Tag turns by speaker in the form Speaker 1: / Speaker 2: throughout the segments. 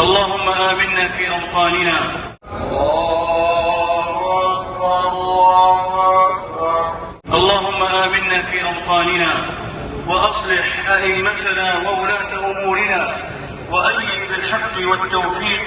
Speaker 1: اللهم آمنا في أوطاننا. اللهم آمنا في أوطاننا وأصلح أئمتنا وولاة أمورنا وأيد بالحق والتوفيق.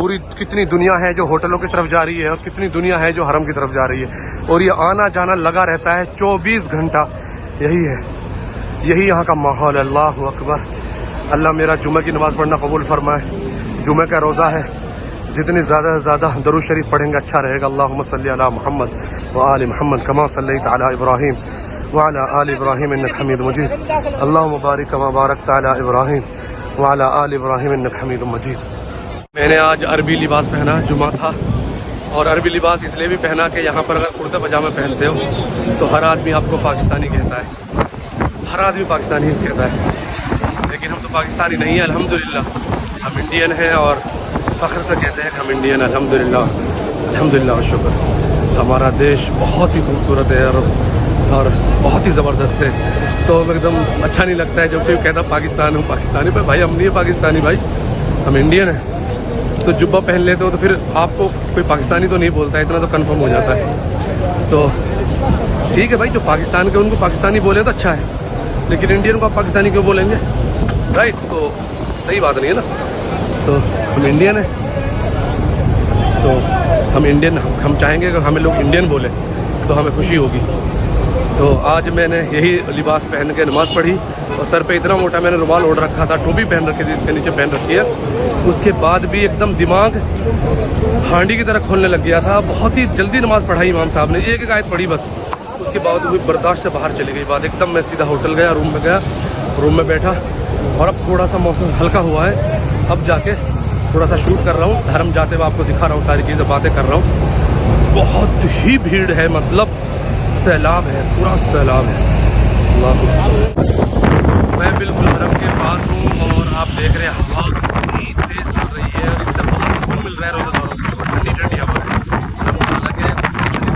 Speaker 2: پوری کتنی دنیا ہے جو ہوٹلوں کی طرف جا رہی ہے اور کتنی دنیا ہے جو حرم کی طرف جا رہی ہے، اور یہ آنا جانا لگا رہتا ہے 24 گھنٹہ. یہی ہے، یہی یہاں کا ماحول ہے. اللہ اکبر. اللہ میرا جمعہ کی نماز پڑھنا قبول فرمائے. جمعہ کا روزہ ہے، جتنی زیادہ سے زیادہ درود شریف پڑھیں گے اچھا رہے گا. اللہم صلی علی محمد وآل محمد کما صلیت علی ابراہیم وعلی آل ابراہیم انک حمید مجید. اللہم بارک کما بارکت علی ابراہیم وعلی آل ابراہیم انک حمید مجید. میں نے آج عربی لباس پہنا، جمعہ تھا، اور عربی لباس اس لیے بھی پہنا کہ یہاں پر اگر کرتا پاجامہ پہنتے ہو تو ہر آدمی آپ کو پاکستانی کہتا ہے، ہر آدمی پاکستانی کہتا ہے، لیکن ہم تو پاکستانی نہیں ہیں الحمدللہ. ہم انڈین ہیں اور فخر سے کہتے ہیں کہ ہم انڈین الحمدللہ. الحمدللہ و شکر. ہمارا دیش بہت ہی خوبصورت ہے اور بہت ہی زبردست ہے. تو ایک دم اچھا نہیں لگتا ہے جب کوئی کہتا پاکستان ہوں پاکستانی. پہ بھائی ہم نہیں ہے پاکستانی، بھائی ہم انڈین ہیں. تو جبہ پہن لیتے ہو تو پھر آپ کو کوئی پاکستانی تو نہیں بولتا ہے، اتنا تو کنفرم ہو جاتا ہے. تو ٹھیک ہے بھائی، جو پاکستان کے ان کو پاکستانی بولیں تو اچھا ہے، لیکن انڈین کو آپ پاکستانی کیوں بولیں گے؟ رائٹ. تو صحیح بات نہیں ہے نا. تو ہم انڈین ہیں، تو ہم انڈین، ہم چاہیں گے کہ ہمیں لوگ انڈین بولیں تو ہمیں خوشی ہوگی. تو آج میں نے یہی لباس پہن کے نماز پڑھی، اور سر پہ اتنا موٹا میں نے رومال اوڑھ رکھا تھا، ٹوپی پہن رکھی تھی، اس کے نیچے پہن رکھی ہے. اس کے بعد بھی ایک دم دماغ ہانڈی کی طرح کھولنے لگ گیا تھا. بہت ہی جلدی نماز پڑھائی امام صاحب نے، ایک آیت پڑھی بس. اس کے بعد وہ برداشت سے باہر چلی گئی بات. ایک دم میں سیدھا ہوٹل گیا، روم میں گیا، روم میں بیٹھا، اور اب تھوڑا سا موسم ہلکا ہوا ہے. اب جا کے تھوڑا سا شوٹ کر رہا ہوں، حرم جاتے ہوئے آپ کو دکھا رہا ہوں، ساری چیزیں باتیں کر رہا ہوں. بہت ہی بھیڑ ہے، مطلب سیلاب ہے، پورا سیلاب ہے. اللہ. میں بالکل حرم کے پاس ہوں اور آپ دیکھ رہے ہیں ہوا کتنی تیز چل رہی ہے، اور اس سے بہت سکون مل رہا ہے روزہ داروں کو. ٹھنڈی ٹھنڈی ہوا ہے، حالانکہ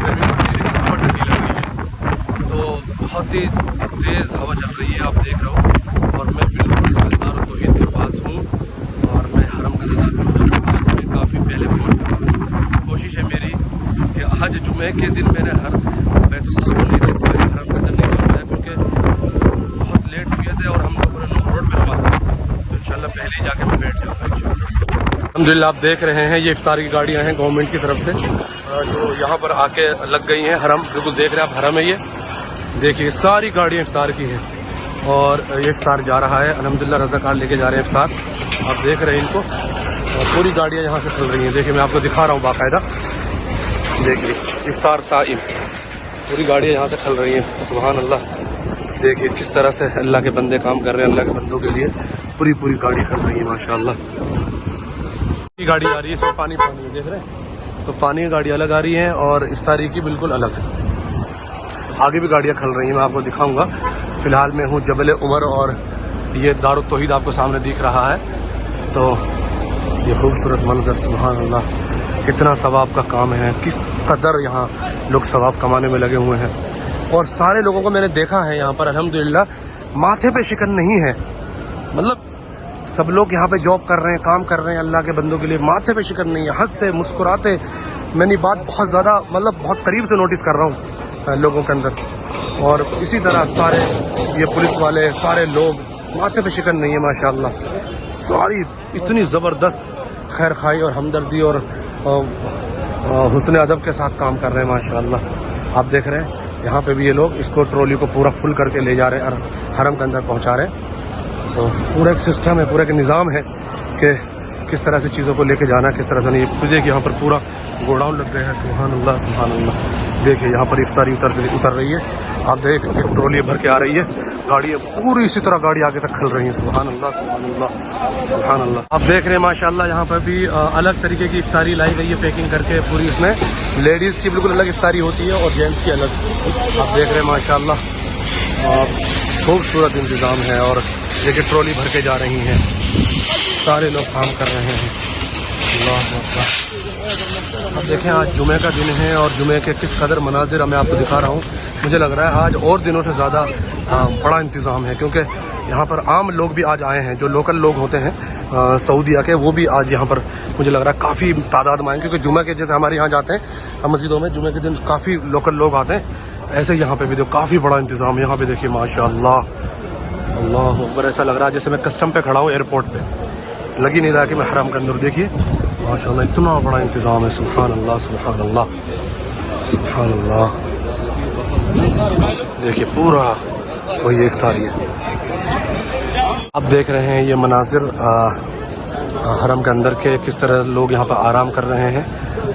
Speaker 2: گرمی پڑتی ہے لیکن ہوا ٹھنڈی لگ رہی ہے. تو بہت ہی تیز ہوا چل رہی ہے، آپ دیکھ رہے ہو. اور میں بالکل دار التوحید کے پاس ہوں، اور میں حرم کا نظارہ میں کافی پہلے پہنچ چکا ہوں. کوشش ہے میری کہ آج جمعے کے دن میں نے ہر بیت اللہ کو نہیں دیکھ پایا، حرم کا اندر نہیں دیکھ پایا، کیونکہ بہت لیٹ ہوئے تھے اور ہم لوگوں نے روڈ پہ نماز پڑھی. تو انشاءاللہ پہلے ہی جا کے میں بیٹھ جاؤں گا. الحمدللہ آپ دیکھ رہے ہیں یہ افطار کی گاڑیاں ہیں گورنمنٹ کی طرف سے جو یہاں پر آ کے لگ گئی ہیں. حرم بالکل دیکھ رہے ہیں آپ، حرم ہے یہ. دیکھیے ساری گاڑیاں افطار کی ہیں، اور یہ افطار جا رہا ہے. الحمدللہ رضاکار لے کے جا رہے ہیں افطار. آپ دیکھ رہے ہیں ان کو، اور پوری گاڑیاں یہاں سے چل رہی ہیں. دیکھیے میں آپ کو دکھا رہا ہوں باقاعدہ. دیکھیے افطار صائم، پوری گاڑیاں یہاں سے کھل رہی ہیں. سبحان اللہ. دیکھیے کس طرح سے اللہ کے بندے کام کر رہے ہیں، اللہ کے بندوں کے لیے پوری گاڑی کھل رہی ہے ماشاءاللہ. یہ گاڑی آ رہی ہے، اس میں پانی ہے، دیکھ رہے ہیں. تو پانی کی گاڑی الگ آ رہی ہیں اور افطاری کی بالکل الگ. آگے بھی گاڑیاں کھل رہی ہیں، میں آپ کو دکھاؤں گا. فی الحال میں ہوں جبل عمر، اور یہ دار التوحید آپ کو سامنے دکھ رہا ہے. تو یہ خوبصورت منظر، سبحان اللہ، کتنا ثواب کا کام ہے، کس قدر یہاں لوگ ثواب کمانے میں لگے ہوئے ہیں. اور سارے لوگوں کو میں نے دیکھا ہے یہاں پر الحمدللہ ماتھے پہ شکن نہیں ہے. مطلب سب لوگ یہاں پہ جاب کر رہے ہیں، کام کر رہے ہیں اللہ کے بندوں کے لیے، ماتھے پہ شکن نہیں ہے، ہنستے مسکراتے. میں نے بات بہت زیادہ مطلب بہت قریب سے نوٹس کر رہا ہوں لوگوں کے اندر. اور اسی طرح سارے یہ پولیس والے سارے لوگ ماتھے پہ شکن نہیں ہے ماشاءاللہ. ساری اتنی زبردست خیر خواہی اور ہمدردی اور حسن ادب کے ساتھ کام کر رہے ہیں ماشاءاللہ. آپ دیکھ رہے ہیں یہاں پہ بھی یہ لوگ اس کو ٹرالی کو پورا فل کر کے لے جا رہے ہیں اور حرم کے اندر پہنچا رہے ہیں. تو پورا ایک سسٹم ہے، پورا ایک نظام ہے کہ کس طرح سے چیزوں کو لے کے جانا ہے، کس طرح سے نہیں. دیکھیے یہاں پر پورا گوڈاؤن لگ رہے ہیں. سبحان اللہ سبحان اللہ. دیکھیے یہاں پر افطاری اتر رہی ہے. آپ دیکھ ایک ٹرالی بھر کے آ رہی ہے، گاڑیاں پوری اسی طرح گاڑی آگے تک کھل رہی ہیں. سبحان اللہ سبحان اللہ سبحان اللہ. آپ دیکھ رہے ہیں ماشاءاللہ یہاں پر بھی الگ طریقے کی افطاری لائی گئی ہے، پیکنگ کر کے پوری. اس میں لیڈیز کی بالکل الگ افطاری ہوتی ہے اور جینٹس کی الگ. آپ دیکھ رہے ہیں ماشاءاللہ خوبصورت انتظام ہے. اور دیکھیے ٹرالی بھر کے جا رہی ہیں، سارے لوگ کام کر رہے ہیں. اللہ اکبر. اب دیکھیں آج جمعہ کا دن ہے اور جمعہ کے کس قدر مناظر میں آپ کو دکھا رہا ہوں. مجھے لگ رہا ہے آج اور دنوں سے زیادہ بڑا انتظام ہے، کیونکہ یہاں پر عام لوگ بھی آج آئے ہیں، جو لوکل لوگ ہوتے ہیں سعودیہ کے، وہ بھی آج یہاں پر مجھے لگ رہا ہے کافی تعداد میں آئے، کیونکہ جمعہ کے جیسے ہمارے یہاں جاتے ہیں مسجدوں میں جمعہ کے دن کافی لوکل لوگ آتے ہیں، ایسے یہاں پہ بھی دیکھو کافی بڑا انتظام. یہاں پہ دیکھیے ماشاءاللہ اللہ اکبر. ایسا لگ رہا ہے جیسے میں کسٹم پہ کھڑا ہوں ایئرپورٹ پہ، لگ ہی نہیں رہا کہ میں حرم کے اندر. دیکھیے ماشاء اللہ اتنا بڑا انتظام ہے. سبحان اللہ سبحان اللہ سبحان اللہ. دیکھیے پورا وہی افطاری ہے. آپ دیکھ رہے ہیں یہ مناظر حرم کے اندر کے کس طرح لوگ یہاں پہ آرام کر رہے ہیں.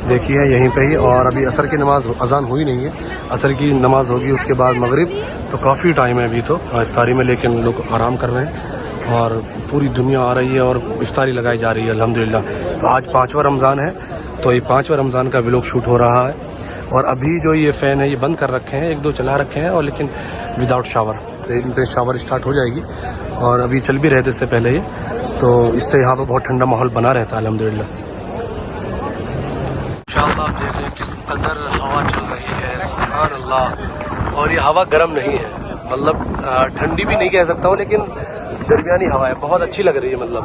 Speaker 2: دیکھیے یہیں پہ ہی. اور ابھی عصر کی نماز اذان ہوئی نہیں ہے. عصر کی نماز ہوگی اس کے بعد مغرب. تو کافی ٹائم ہے ابھی تو افطاری میں, لیکن لوگ آرام کر رہے ہیں اور پوری دنیا آ رہی ہے اور افطاری لگائی جا رہی ہے الحمدللہ. تو آج 5واں رمضان ہے, تو یہ 5واں رمضان کا ولاگ شوٹ ہو رہا ہے. اور ابھی جو یہ فین ہے یہ بند کر رکھے ہیں, 1-2 چلا رکھے ہیں, اور لیکن وداؤٹ شاور. تو ان پہ شاور اسٹارٹ ہو جائے گی, اور ابھی چل بھی رہے تھے اس سے پہلے یہ. تو اس سے یہاں پہ بہت ٹھنڈا ماحول بنا رہتا ہے الحمدللہ. انشاءاللہ آپ دیکھ رہے ہیں کس قدر ہوا چل رہی ہے. سبحان اللہ. اور یہ ہوا گرم نہیں ہے, مطلب ٹھنڈی بھی نہیں کہہ سکتا ہوں, لیکن درمیانی ہوا ہے, بہت اچھی لگ رہی ہے. مطلب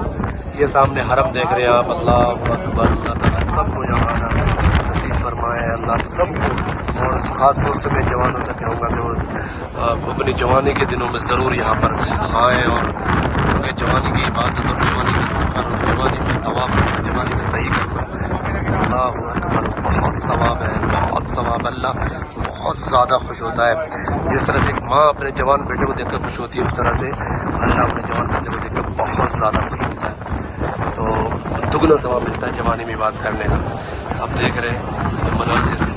Speaker 2: یہ سامنے حرم دیکھ رہے ہیں آپ. اللہ اکبر. اللہ تعالیٰ سب کو یہاں آنا نصیب فرمائے, اللہ سب کو. اور خاص طور سے میں جوانوں سے کہوں گا کہ اپنی جوانی کے دنوں میں ضرور یہاں پر آئیں, اور کیونکہ جوانی کی عبادت اور جوانی کا سفر اور جوانی میں طواف کرنا, جوانی میں صحیح کرنا, اللہ اکبر, بہت ثواب ہے, بہت ثواب. اللہ بہت زیادہ خوش ہوتا ہے. جس طرح سے ایک ماں اپنے جوان بیٹے کو دیکھ کر خوش ہوتی ہے, اس طرح سے اللہ اپنے جوان بیٹے کو دیکھ کر بہت زیادہ خوش ہوتا ہے. تو دگنا ثواب ملتا ہے جوانی میں بات کرنے کا. آپ دیکھ رہے ہیں مناظر.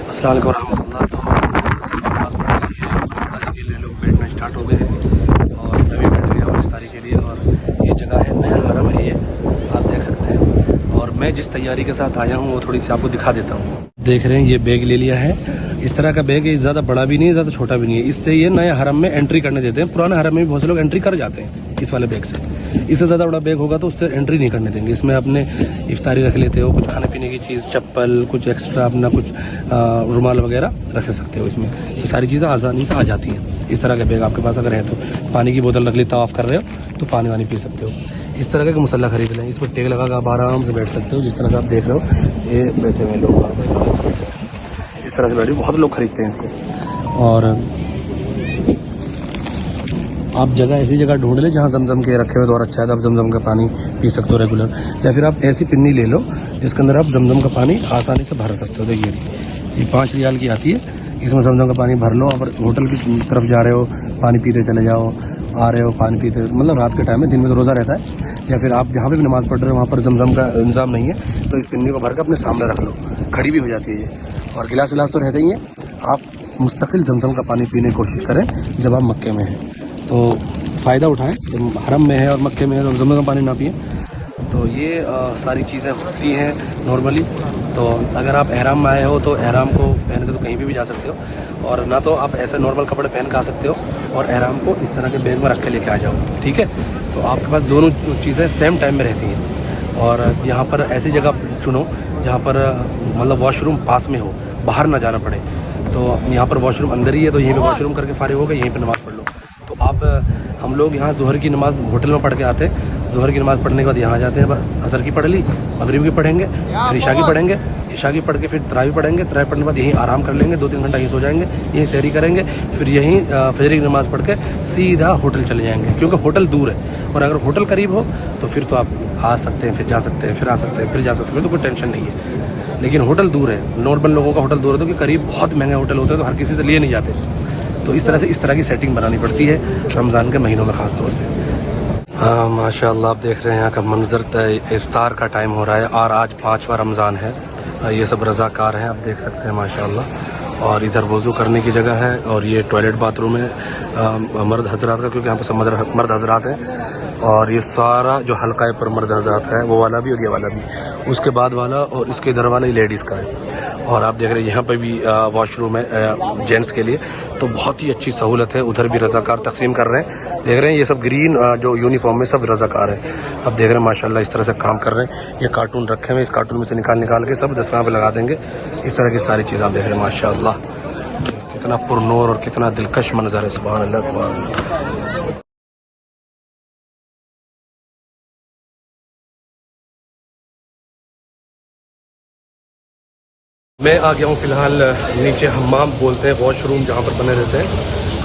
Speaker 2: السلام علیکم ورحمۃ اللہ. تو عصر کی نماز پڑھ لی ہے, افطاری کے لیے لوگ بیٹھنا اسٹارٹ ہو گئے ہیں, اور میں بھی بیٹھ گیا ہوں افطاری کے لیے. اور یہ جگہ ہے نیا حرم ہے, یہ آپ دیکھ سکتے ہیں. اور میں جس تیاری کے ساتھ آیا ہوں وہ تھوڑی سی آپ کو دکھا دیتا ہوں. دیکھ رہے ہیں یہ بیگ لے لیا ہے. اس طرح کا بیگ زیادہ بڑا بھی نہیں ہے, زیادہ چھوٹا بھی نہیں ہے. اس سے یہ نیا حرم میں انٹری کرنے دیتے ہیں. پرانے حرم میں بھی بہت سے لوگ انٹری کر جاتے ہیں اس والے بیگ سے. اس سے زیادہ بڑا بیگ ہوگا تو اس سے انٹری نہیں کرنے دیں گے. اس میں اپنے افطاری رکھ لیتے ہو, کچھ کھانے پینے کی چیز, چپل, کچھ ایکسٹرا اپنا کچھ رومال وغیرہ رکھ سکتے ہو اس میں. تو ساری چیزیں آسانی سے آ جاتی ہیں. اس طرح کا بیگ آپ کے پاس اگر ہے تو پانی کی بوتل رکھ لی, طواف کر رہے ہو تو پانی وانی پی سکتے ہو. اس طرح کا مسلح خرید لیں, اس پر ٹیک لگا کر آپ آرام سے بیٹھ سکتے ہو. جس طرح سے آپ دیکھ رہے ہو یہ بیٹھے ہوئے لوگ اس طرح سے بیٹھے, بہت لوگ خریدتے ہیں اس کو. اور آپ جگہ ایسی جگہ ڈھونڈ لیں جہاں زمزم کے رکھے ہوئے تو اور اچھا ہے. تو آپ زمزم کا پانی پی سکتے ہو ریگولر, یا پھر آپ ایسی پنی لے لو جس کے اندر آپ زمزم کا پانی آسانی سے بھر سکتے ہو. دیکھیے یہ 5 ریال کی آتی ہے, اس میں زمزم کا پانی بھر لو. اور ہوٹل کی طرف جا رہے ہو پانی پیتے چلے جاؤ, آ رہے ہو پانی پیتے, مطلب رات کے ٹائم میں, دن میں تو روزہ رہتا ہے. یا پھر آپ جہاں پہ بھی نماز پڑھ رہے ہو وہاں پر زمزم کا انتظام نہیں ہے تو اس پنی کو بھر کے اپنے سامنے رکھ لو, کھڑی بھی ہو جاتی ہے یہ. اور گلاس ولاس تو رہتے ہی ہیں. آپ مستقل زمزم کا پانی پینے کی کوشش کریں جب آپ مکے میں ہیں, تو فائدہ اٹھائیں. جب حرم میں ہے اور مکے میں ہے تو زمزم کا پانی نہ پئیں. تو یہ ساری چیزیں ہوتی ہیں نارملی. تو اگر آپ احرام میں آئے ہو تو احرام کو پہن کے تو کہیں بھی جا سکتے ہو, اور نہ تو آپ ایسے نارمل کپڑے پہن کے آ سکتے ہو, اور احرام کو اس طرح کے بیگ میں رکھ کے لے کے آ جاؤ. ٹھیک ہے, تو آپ کے پاس دونوں چیزیں سیم ٹائم میں رہتی ہیں. اور یہاں پر ایسی جگہ چنو جہاں پر مطلب واش روم پاس میں ہو, باہر نہ جانا پڑے. تو یہاں پر واش روم اندر ہی ہے, تو یہیں پہ واش روم کر کے فارغ ہو گئے, یہیں پہ نماز پڑھ لو. تو آپ ہم لوگ یہاں ظہر کی نماز ہوٹل میں پڑھ کے آتے ہیں. ظہر کی نماز پڑھنے کے بعد یہاں جاتے ہیں, بس عصر کی پڑھ لی, مغرب کی پڑھیں گے, پھر عشاء کی پڑھیں گے, عشاء کی پڑھ کے پھر تراویح پڑھیں گے, تراویح پڑھنے کے بعد یہیں آرام کر لیں گے, 2-3 گھنٹہ یہیں سو جائیں گے, یہیں سحری کریں گے, پھر یہیں فجر کی نماز پڑھ کے سیدھا ہوٹل چلے جائیں گے, کیونکہ ہوٹل دور ہے. اور اگر ہوٹل قریب ہو تو پھر تو آپ آ سکتے ہیں, پھر جا سکتے ہیں, پھر آ سکتے ہیں, پھر جا سکتے ہیں, تو کوئی ٹینشن نہیں ہے. لیکن ہوٹل دور ہے, نارمل لوگوں کا ہوٹل دور ہے, تو کہ قریب بہت مہنگے ہوٹل ہوتے ہیں تو ہر کسی سے لیے نہیں جاتے. تو اس طرح کی سیٹنگ بنانی پڑتی ہے رمضان کے مہینوں میں خاص طور سے. ہاں ماشاء اللہ آپ دیکھ رہے ہیں یہاں کا منظر. افطار کا ٹائم ہو رہا ہے اور آج 5واں رمضان ہے. یہ سب رضاکار ہیں, آپ دیکھ سکتے ہیں ماشاء اللہ. اور ادھر وضو کرنے کی جگہ ہے, اور یہ ٹوائلٹ باتھ روم ہے مرد حضرات کا, کیونکہ یہاں پہ مرد حضرات ہیں. اور یہ سارا جو حلقہ ہے پر مرد حضرات کا ہے, وہ والا بھی اور یہ والا بھی, اس کے بعد والا اور اس کے ادھر والا ہی لیڈیز کا ہے. اور آپ دیکھ رہے ہیں یہاں پہ بھی واش روم ہے جینٹس کے لیے, تو بہت ہی اچھی سہولت ہے. ادھر بھی رضاکار تقسیم کر رہے ہیں, دیکھ رہے ہیں یہ سب گرین جو یونیفارم میں سب رضاکار ہیں. اب دیکھ رہے ہیں ماشاء اللہ اس طرح سے کام کر رہے ہیں. یہ کارٹون رکھے ہوئے, اس کارٹون میں سے نکال کے سب دسترخوان پہ لگا دیں گے. اس طرح کی ساری چیزیں آپ دیکھ رہے ہیں ماشاء اللہ. کتنا پرنور اور کتنا دلکش منظر ہے, سبحان اللہ سبحان اللہ. میں آ گیا ہوں فی الحال نیچے حمام بولتے ہیں واش روم جہاں پر بنے رہتے ہیں.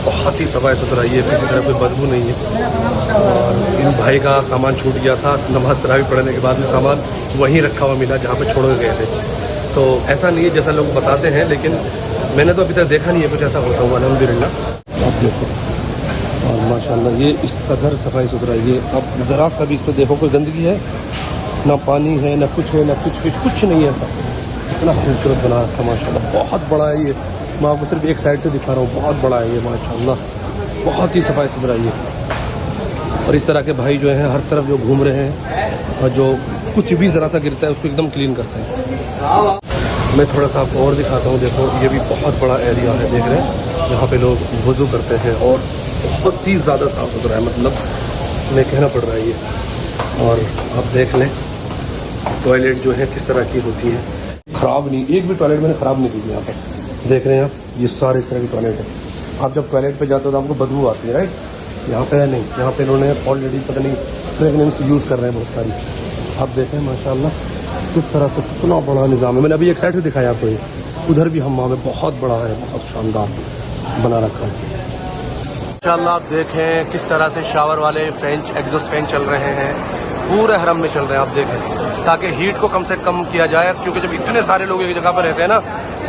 Speaker 2: بہت ہی صفائی ستھرائی ہے, کسی طرح کوئی بدبو نہیں ہے. اور ان بھائی کا سامان چھوٹ گیا تھا, نماز تراویح پڑھنے کے بعد میں سامان وہیں رکھا ہوا ملا جہاں پہ چھوڑ کے گئے تھے. تو ایسا نہیں ہے جیسا لوگ بتاتے ہیں, لیکن میں نے تو ابھی تک دیکھا نہیں ہے کچھ ایسا ہوتا ہوا, الحمدللہ. آپ دیکھو, اور ماشاء اللہ یہ اس قدر صفائی ستھرائی ہے. اب ذرا سا بھی اس پہ دیکھو کوئی گندگی ہے, نہ پانی ہے, نہ کچھ ہے, نہ کچھ نہیں ہے. ایسا اتنا خوبصورت بنا رکھا ماشاء اللہ. بہت بڑا ہے یہ, میں آپ کو صرف ایک سائڈ سے دکھا رہا ہوں. بہت بڑا ہے یہ ماشاء اللہ, بہت ہی صفائی ستھرائی ہے. اور اس طرح کے بھائی جو ہیں ہر طرف جو گھوم رہے ہیں, اور جو کچھ بھی ذرا سا گرتا ہے اس کو ایک دم کلین کرتے ہیں. میں تھوڑا سا آپ کو اور دکھاتا ہوں. دیکھو یہ بھی بہت بڑا ایریا ہے, دیکھ رہے ہیں, جہاں پہ لوگ وضو کرتے ہیں, اور بہت ہی زیادہ صاف ستھرا ہے, مطلب میں کہنا پڑ رہا ہے یہ. اور آپ دیکھ لیں ٹوائلٹ جو ہے کس طرح کی ہوتی ہے, خراب نہیں, ایک بھی ٹوائلٹ میں نے خراب نہیں کی. یہاں پر دیکھ رہے ہیں آپ, یہ سارے اس طرح کی ٹوائلٹ ہے. آپ جب ٹوائلٹ پہ جاتے ہو تو آپ کو بدبو آتی ہے, رائٹ. یہاں پہ نہیں, یہاں پہ انہوں نے آلریڈی پتہ نہیں فریگننس یوز کر رہے ہیں بہت ساری. آپ دیکھیں ماشاء اللہ کس طرح سے کتنا بڑا نظام ہے. میں نے ابھی ایک سائڈ سے دکھایا آپ کو, یہ ادھر بھی حمام ہے, بہت بڑا ہے, بہت شاندار بنا رکھا ہے. ماشاءاللہ آپ دیکھیں کس طرح سے شاور والے فین, ایگزاسٹ فین چل رہے ہیں, پورے حرم میں چل رہے ہیں. آپ دیکھیں تاکہ ہیٹ کو کم سے کم کیا جائے, کیونکہ جب اتنے سارے لوگ ایک جگہ پر رہتے ہیں نا,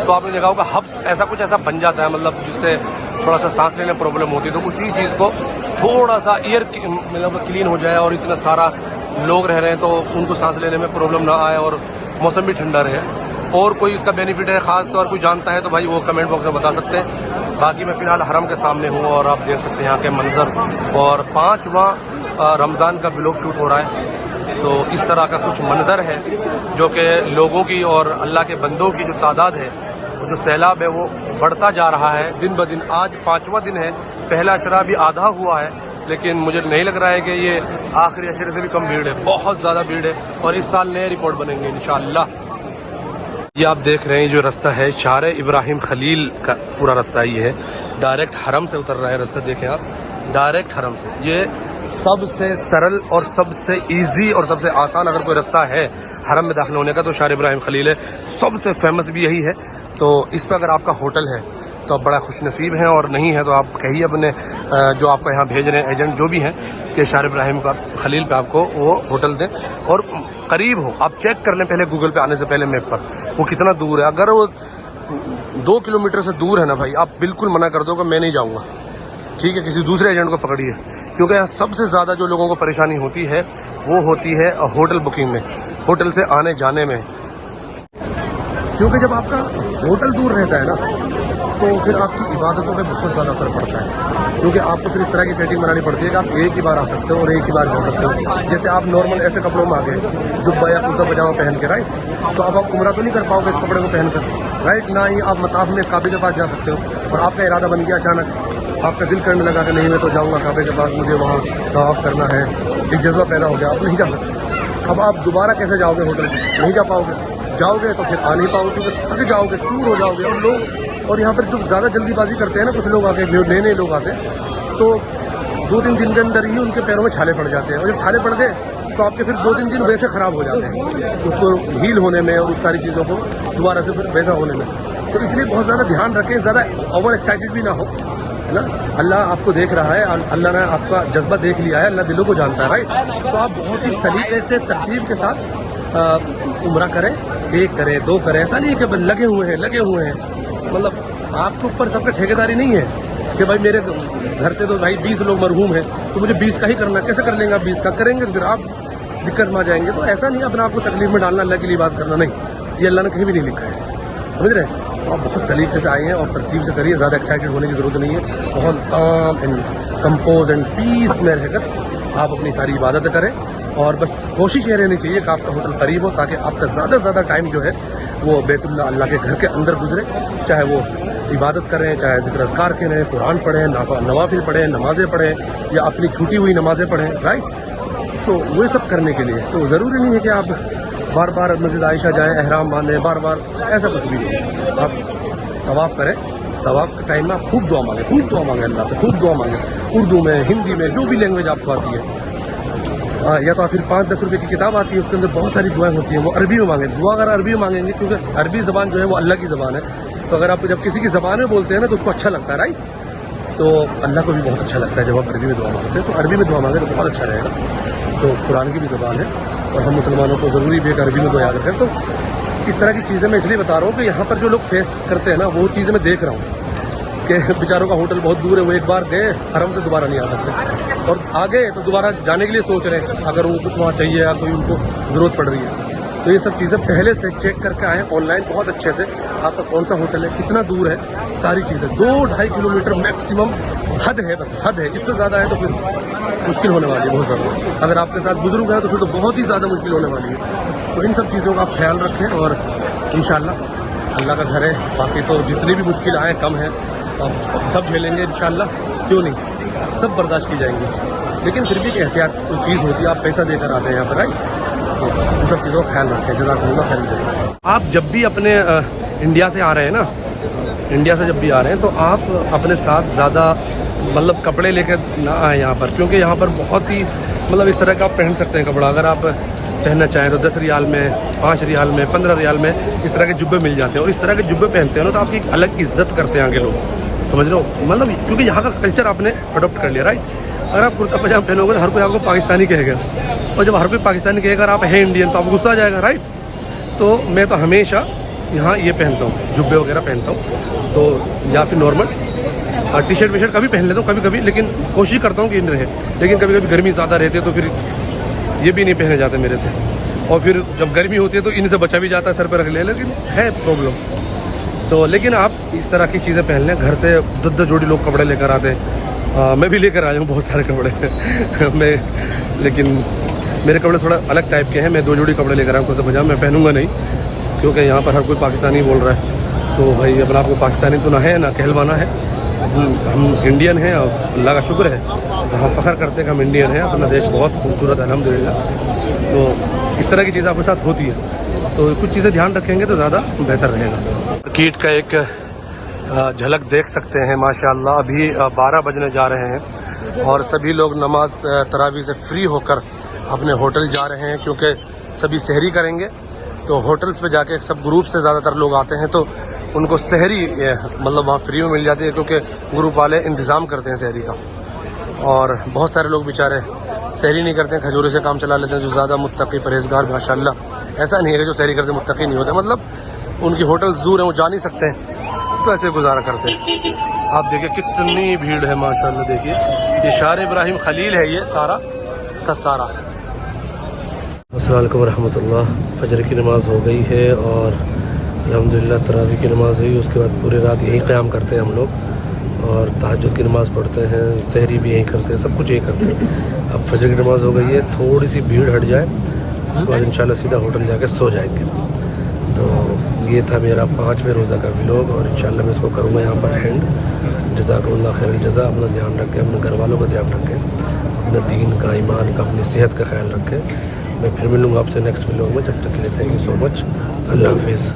Speaker 2: تو آپ نے دیکھا ہوگا ہبس ایسا کچھ ایسا بن جاتا ہے, مطلب جس سے تھوڑا سا سانس لینے میں پرابلم ہوتی ہے. تو اسی چیز کو تھوڑا سا ایئر مطلب کلین ہو جائے, اور اتنا سارا لوگ رہ رہے ہیں تو ان کو سانس لینے میں پرابلم نہ آئے, اور موسم بھی ٹھنڈا رہے. اور کوئی اس کا بینیفٹ ہے خاص طور کوئی جانتا ہے تو بھائی وہ کمنٹ باکس میں بتا سکتے ہیں. باقی میں فی الحال حرم کے سامنے ہوں, اور آپ دیکھ سکتے ہیں یہاں کے منظر. اور 5واں رمضان کا ولاگ شوٹ ہو رہا ہے, تو اس طرح کا کچھ منظر ہے جو کہ لوگوں کی اور اللہ کے بندوں کی جو تعداد ہے, جو سیلاب ہے وہ بڑھتا جا رہا ہے دن بدن. آج 5واں دن ہے, پہلا اشرہ بھی آدھا ہوا ہے, لیکن مجھے نہیں لگ رہا ہے کہ یہ آخری اشرے سے بھی کم بھیڑ ہے. بہت زیادہ بھیڑ ہے, اور اس سال نئے ریکارڈ بنیں گے انشاءاللہ. یہ آپ دیکھ رہے ہیں جو رستہ ہے شار ابراہیم خلیل کا, پورا رستہ یہ ہے, ڈائریکٹ حرم سے اتر رہا ہے رستہ. دیکھیں آپ, ڈائریکٹ حرم سے. یہ سب سے سرل اور سب سے ایزی اور سب سے آسان اگر کوئی رستہ ہے حرم میں داخل ہونے کا تو شار ابراہیم خلیل ہے. سب سے فیمس بھی یہی ہے. تو اس پہ اگر آپ کا ہوٹل ہے تو آپ بڑا خوش نصیب ہیں, اور نہیں ہے تو آپ کہیے اپنے جو آپ کو یہاں بھیج رہے ہیں ایجنٹ جو بھی ہیں کہ شار ابراہیم کا خلیل پہ آپ کو وہ ہوٹل دیں, اور قریب ہو. آپ چیک کر لیں پہلے گوگل پہ آنے سے پہلے میپ پر وہ کتنا دور ہے. اگر وہ 2 کلومیٹر سے دور ہے نا بھائی, آپ بالکل منع کر دو کہ میں نہیں جاؤں گا, ٹھیک ہے, کسی دوسرے ایجنٹ کو پکڑیے. کیونکہ یہاں سب سے زیادہ جو لوگوں کو پریشانی ہوتی ہے وہ ہوتی ہے ہوٹل بکنگ میں, ہوٹل سے آنے جانے میں. کیونکہ جب آپ کا ہوٹل دور رہتا ہے نا تو پھر آپ کی عبادتوں پہ بہت زیادہ اثر پڑتا ہے. کیونکہ آپ کو پھر اس طرح کی سیٹنگ بنانی پڑتی ہے کہ آپ ایک ہی بار آ سکتے ہو اور ایک ہی بار جا سکتے ہو. جیسے آپ نارمل ایسے کپڑوں میں آ گئے, جبہ یا کرتا پاجامہ پہن کے, رائٹ, تو اب آپ عمرہ تو نہیں کر پاؤ گے اس کپڑے کو پہن کر, رائٹ. نہ ہی آپ مطاف میں کعبے کے پاس جا سکتے ہو. اور آپ کا ارادہ بن گیا اچانک, آپ کا دل کرنے لگا کہ نہیں میں تو جاؤں گا کعبے کے پاس, مجھے وہاں طواف کرنا ہے, ایک جذبہ پیدا ہو گیا, آپ نہیں جا سکتے. اب آپ دوبارہ کیسے جاؤ گے ہوٹل میں؟ نہیں جا پاؤ گے. جاؤ گے تو پھر آ نہیں پاؤ گے, کیونکہ تھک جاؤ گے, چور ہو جاؤ گے. اور لوگ, اور یہاں پر جو زیادہ جلدی بازی کرتے ہیں نا کچھ لوگ, آ کے نئے لوگ آتے ہیں, تو 2-3 دن کے اندر ہی ان کے پیروں میں چھالے پڑ جاتے ہیں. اور جب چھالے پڑ گئے تو آپ کے پھر 2-3 دن ویسے خراب ہو جاتے ہیں, اس کو ہیل ہونے میں اور اس ساری چیزوں کو دوبارہ سے پھر ویسا ہونے میں. تو اس لیے بہت زیادہ دھیان رکھیں, زیادہ اوور ایکسائٹیڈ بھی نہ ہو, ہے نا. اللہ آپ کو دیکھ رہا ہے, اللہ نے آپ کا جذبہ دیکھ لیا ہے, اللہ دلوں کو جانتا ہے, رائٹ. تو آپ بہت ہی سلیقے سے ترتیب کے ساتھ عمرہ کریں, 1 کریں 2 کریں. ایسا نہیں ہے کہ لگے ہوئے ہیں, مطلب آپ کے اوپر سب کا ٹھیکیداری نہیں ہے کہ بھائی میرے گھر سے تو بھائی 20 لوگ مرحوم ہیں تو مجھے 20 کا ہی کرنا. کیسے کر لیں گے آپ 20 کا؟ کریں گے پھر آپ دقت میں آ جائیں گے. تو ایسا نہیں اپنے آپ کو تکلیف میں ڈالنا, اللہ کے لیے بات کرنا, نہیں, یہ اللہ نے کہیں بھی نہیں لکھا ہے, سمجھ رہے ہیں. آپ بہت سلیقے سے آئے ہیں اور ترتیب سے کریے, زیادہ ایکسائٹیڈ ہونے کی ضرورت نہیں ہے. بہت کام اینڈ کمپوز اینڈ پیس میں رہ کر آپ اپنی ساری عبادتیں کریں, اور بس کوشش یہ رہنی چاہیے کہ آپ کا ہوٹل قریب ہو, تاکہ آپ کا زیادہ سے زیادہ ٹائم جو ہے وہ بیت اللہ, اللہ کے گھر کے اندر گزرے. چاہے وہ عبادت کریں, چاہے ذکر اذکار کریں, قرآن پڑھیں, نوافل پڑھیں, نمازیں پڑھیں, یا اپنی چھوٹی ہوئی نمازیں پڑھیں, رائٹ. تو وہ سب کرنے کے لیے تو ضروری نہیں ہے کہ آپ بار بار مسجد عائشہ جائیں, احرام باندھیں, بار بار, ایسا کچھ بھی نہیں. آپ طواف کریں, طواف کے ٹائم میں آپ خوب دعا مانگیں اللہ سے, خوب دعا مانگیں, اردو میں, ہندی میں, جو بھی لینگویج آپ کو آتی ہے. یا تو پھر 5-10 روپے کی کتاب آتی ہے, اس کے اندر بہت ساری دعائیں ہوتی ہیں, وہ عربی میں مانگیں. دعا اگر عربی میں مانگیں گے, کیونکہ عربی زبان جو ہے وہ اللہ کی زبان ہے, تو اگر آپ جب کسی کی زبان میں بولتے ہیں نا تو اس کو اچھا لگتا ہے, رائٹ. تو اللہ کو بھی بہت اچھا لگتا ہے جب آپ عربی میں دعا مانگتے ہیں, تو عربی میں دعا مانگیں تو بہت اچھا رہے گا. تو قرآن کی بھی زبان ہے اور ہم مسلمانوں کو ضروری بھی ایک عربی میں دعا یاد رکھیں. تو اس طرح کی چیزیں میں اس لیے بتا رہا ہوں کہ یہاں پر جو لوگ فیس کرتے ہیں نا, وہ چیزیں میں دیکھ رہا ہوں کہ بیچاروں کا ہوٹل بہت دور ہے, وہ ایک بار گئے حرم سے دوبارہ نہیں آ سکتے, اور آگے تو دوبارہ جانے کے لیے سوچ رہے ہیں اگر وہ کچھ وہاں چاہیے یا کوئی ان کو ضرورت پڑ رہی ہے. تو یہ سب چیزیں پہلے سے چیک کر کے آئیں آن لائن بہت اچھے سے, آپ کا کون سا ہوٹل ہے, کتنا دور ہے, ساری چیزیں. 2-2.5 کلومیٹر میکسیمم حد ہے, حد ہے. اس سے زیادہ ہے تو پھر مشکل ہونے والی ہے بہت زیادہ. اگر آپ کے ساتھ بزرگ ہیں تو پھر تو بہت ہی زیادہ مشکل ہونے والی ہے. تو ان سب چیزوں کا آپ خیال رکھیں, اور انشاءاللہ اللہ کا گھر ہے. باقی تو جتنی بھی مشکل آئیں کم ہیں, آپ سب جھیلیں گے انشاءاللہ, کیوں نہیں, سب برداشت کی جائیں گی. لیکن پھر بھی ایک احتیاط کوئی چیز ہوتی ہے, آپ پیسہ دے کر آتے ہیں یہاں پر, رائٹ. تو ان سب چیزوں کا خیال رکھیں. جزاکم اللہ خیر. آپ جب بھی اپنے انڈیا سے آ رہے ہیں نا, انڈیا سے جب بھی آ رہے ہیں تو آپ اپنے ساتھ زیادہ مطلب کپڑے لے کے نہ آئیں یہاں پر, کیونکہ یہاں پر بہت ہی مطلب اس طرح کا آپ پہن سکتے ہیں کپڑا. اگر آپ پہننا چاہیں تو 10 ریال میں, 5 ریال میں, 15 ریال میں اس طرح کے جبے مل جاتے ہیں, اور اس طرح کے جبے پہنتے ہیں نا تو آپ کی ایک الگ عزت کرتے ہیں آگے لوگ, سمجھ رہے ہو, مطلب کیونکہ یہاں کا کلچر آپ نے اڈاپٹ کر لیا, رائٹ. اگر آپ کرتا پاجامہ پہنو گے تو ہر کوئی آپ کو پاکستانی کہے گا, اور جب ہر کوئی پاکستانی کہے گا اگر آپ ہیں انڈین تو آپ کو غصہ آ جائے گا, رائٹ. تو میں تو ہمیشہ یہاں یہ پہنتا ہوں, جبے وغیرہ پہنتا ہوں, تو یا پھر نارمل ٹی شرٹ وی شرٹ کبھی پہن لیتا ہوں, کبھی کبھی, لیکن کوشش کرتا ہوں کہ ان رہے. لیکن کبھی کبھی گرمی زیادہ رہتی ہے تو پھر یہ بھی نہیں پہنے جاتے میرے سے, اور پھر جب گرمی ہوتی ہے تو ان سے بچا بھی جاتا ہے, سر پہ رکھ لے, لیکن ہے پرابلم. تو لیکن آپ اس طرح کی چیزیں پہن لیں. گھر سے 10 جوڑی لوگ کپڑے لے کر آتے ہیں, میں بھی لے کر آیا ہوں بہت سارے کپڑے میں, لیکن میرے کپڑے تھوڑا الگ ٹائپ کے ہیں. میں 2 جوڑی کپڑے لے کر آیا ہوں, کرتا پاجامہ میں پہنوں گا نہیں, کیونکہ یہاں پر ہر کوئی پاکستانی بول رہا ہے. تو بھائی اپنا آپ کو پاکستانی تو نہ ہے نہ کہلوانا ہے, ہم انڈین ہیں, اور اللہ کا شکر ہے ہم فخر کرتے ہیں کہ ہم انڈین ہیں. اپنا دیش بہت خوبصورت ہے الحمدللہ. تو اس طرح کی چیزیں آپ کے ساتھ ہوتی ہے, تو کچھ چیزیں دھیان رکھیں گے تو زیادہ بہتر رہے گا. مارکیٹ کا ایک جھلک دیکھ سکتے ہیں ماشاءاللہ. ابھی 12 بجنے جا رہے ہیں اور سبھی لوگ نماز تراویح سے فری ہو کر اپنے ہوٹل جا رہے ہیں, کیونکہ سبھی سحری کریں گے. تو ہوٹلز پہ جا کے سب گروپ سے زیادہ تر لوگ آتے ہیں, تو ان کو سحری مطلب وہاں فری میں مل جاتی ہے, کیونکہ گروپ والے انتظام کرتے ہیں سحری کا. اور بہت سارے لوگ بیچارے سحری نہیں کرتے ہیں, کھجورے سے کام چلا لیتے ہیں, جو زیادہ متقی پرہیزگار ماشاءاللہ. ایسا نہیں ہے کہ جو سحری کرتے متقی نہیں ہوتے, مطلب ان کی ہوٹلز دور ہیں, وہ جا نہیں سکتے ہیں, تو ایسے گزارا کرتے ہیں. آپ دیکھیں کتنی بھیڑ ہے ماشاءاللہ. دیکھیے یہ شار ابراہیم خلیل ہے, یہ سارا کا سارا. السلام علیکم ورحمۃ اللہ. فجر کی نماز ہو گئی ہے اور الحمدللہ تراویح کی نماز ہوئی. اس کے بعد پوری رات یہیں قیام کرتے ہیں ہم لوگ, اور تہجد کی نماز پڑھتے ہیں, سحری بھی یہیں کرتے ہیں, سب کچھ یہیں کرتے ہیں. اب فجر کی نماز ہو گئی ہے, تھوڑی سی بھیڑ ہٹ جائے اس کے بعد انشاءاللہ سیدھا ہوٹل جا کے سو جائیں گے. تو یہ تھا میرا 5ویں روزہ کا ولاگ, اور انشاءاللہ میں اس کو کروں گا یہاں پر اینڈ. جزاکم اللہ خیر الجزا. اپنا دھیان رکھیں, اپنے گھر والوں کا دھیان رکھیں, اپنے دین کا, ایمان کا, اپنی صحت کا خیال رکھیں. میں پھر ملوں گا آپ سے نیکسٹ ولاگ میں. جب تک کے لیے تھینک یو سو مچ. اللہ حافظ.